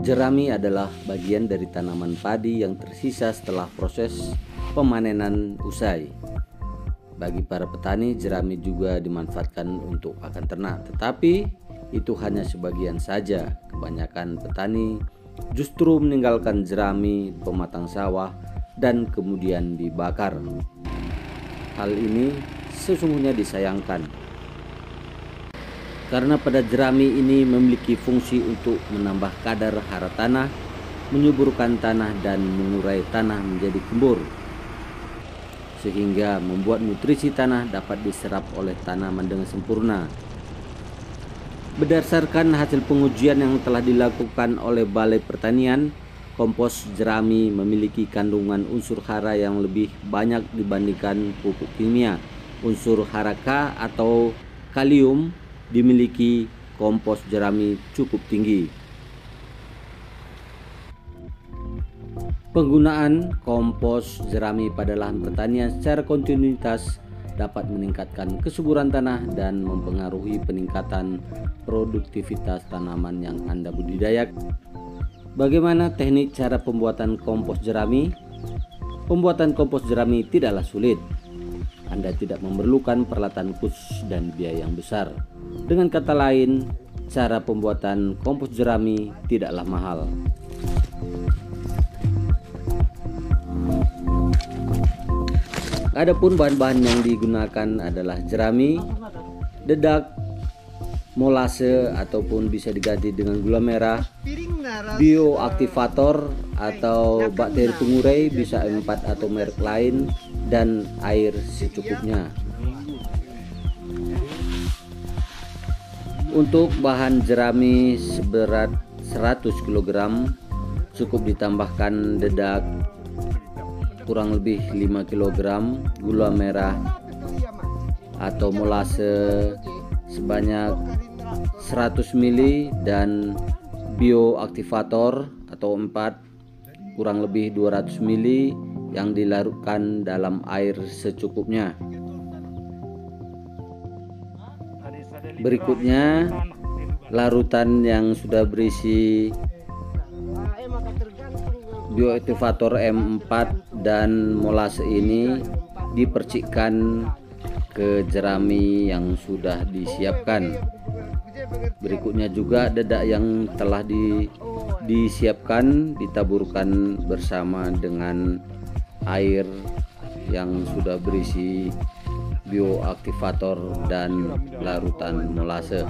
Jerami adalah bagian dari tanaman padi yang tersisa setelah proses pemanenan usai. Bagi para petani, jerami juga dimanfaatkan untuk pakan ternak, tetapi itu hanya sebagian saja. Kebanyakan petani justru meninggalkan jerami pematang sawah dan kemudian dibakar. Hal ini sesungguhnya disayangkan, karena pada jerami ini memiliki fungsi untuk menambah kadar hara tanah, menyuburkan tanah dan mengurai tanah menjadi gembur, sehingga membuat nutrisi tanah dapat diserap oleh tanaman dengan sempurna. Berdasarkan hasil pengujian yang telah dilakukan oleh Balai Pertanian, kompos jerami memiliki kandungan unsur hara yang lebih banyak dibandingkan pupuk kimia. Unsur hara K atau kalium dimiliki kompos jerami cukup tinggi. Penggunaan kompos jerami pada lahan pertanian secara kontinuitas dapat meningkatkan kesuburan tanah dan mempengaruhi peningkatan produktivitas tanaman yang Anda budidayakan. Bagaimana teknik cara pembuatan kompos jerami? Pembuatan kompos jerami tidaklah sulit. Anda tidak memerlukan peralatan khusus dan biaya yang besar. Dengan kata lain, cara pembuatan kompos jerami tidaklah mahal. Adapun bahan-bahan yang digunakan adalah jerami, dedak, molase ataupun bisa diganti dengan gula merah, bioaktivator atau bakteri pengurai bisa M4 atau merek lain, dan air secukupnya. Untuk bahan jerami seberat 100 kg cukup ditambahkan dedak kurang lebih 5 kg, gula merah atau molase sebanyak 100 ml dan bioaktivator atau 4 kurang lebih 200 ml yang dilarutkan dalam air secukupnya. Berikutnya, larutan yang sudah berisi bioaktivator M4 dan molase ini dipercikkan ke jerami yang sudah disiapkan. Berikutnya juga dedak yang telah disiapkan ditaburkan bersama dengan air yang sudah berisi bioaktivator dan larutan molase.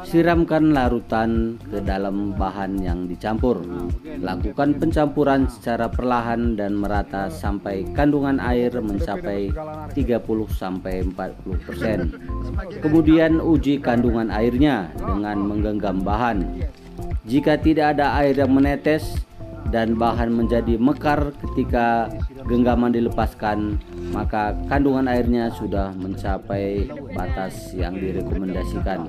Siramkan larutan ke dalam bahan yang dicampur. Lakukan pencampuran secara perlahan dan merata sampai kandungan air mencapai 30-40%. Kemudian uji kandungan airnya dengan menggenggam bahan. Jika tidak ada air yang menetes dan bahan menjadi mekar ketika genggaman dilepaskan, maka kandungan airnya sudah mencapai batas yang direkomendasikan.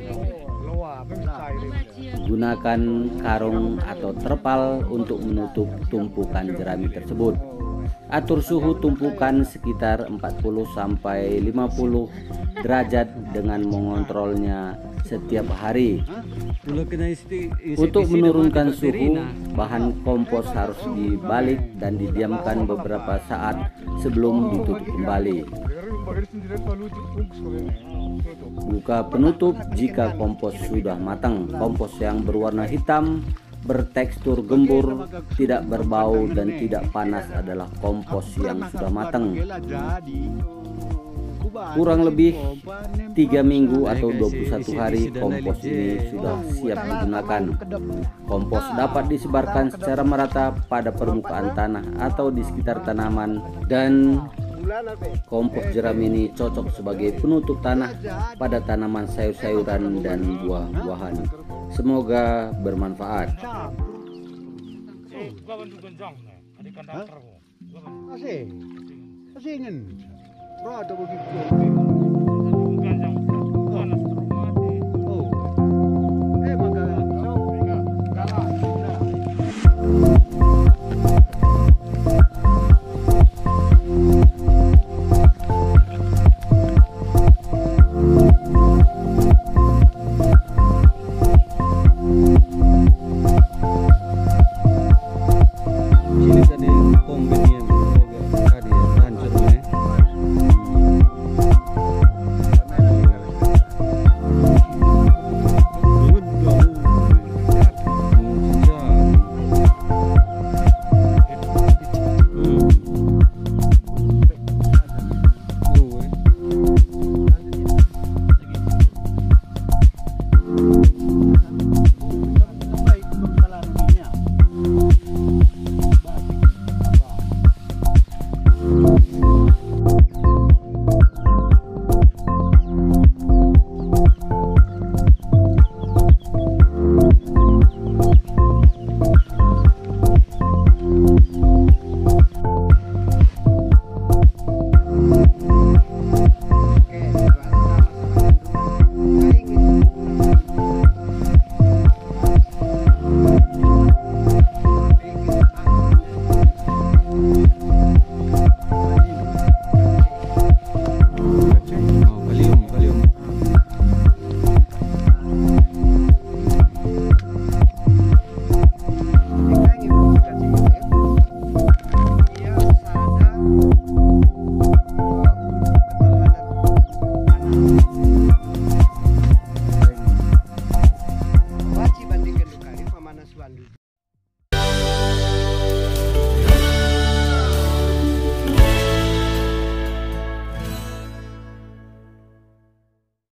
Gunakan karung atau terpal untuk menutup tumpukan jerami tersebut. Atur suhu tumpukan sekitar 40-50 derajat dengan mengontrolnya setiap hari. Untuk menurunkan suhu, bahan kompos harus dibalik dan didiamkan beberapa saat sebelum ditutup kembali. Buka penutup jika kompos sudah matang. Kompos yang berwarna hitam, bertekstur gembur, tidak berbau dan tidak panas adalah kompos yang sudah matang. Kurang lebih 3 minggu atau 21 hari kompos ini sudah siap digunakan. Kompos dapat disebarkan secara merata pada permukaan tanah atau di sekitar tanaman, dan kompos jerami ini cocok sebagai penutup tanah pada tanaman sayur-sayuran dan buah-buahan. Semoga bermanfaat. Asing. Asingin. Berada begitu.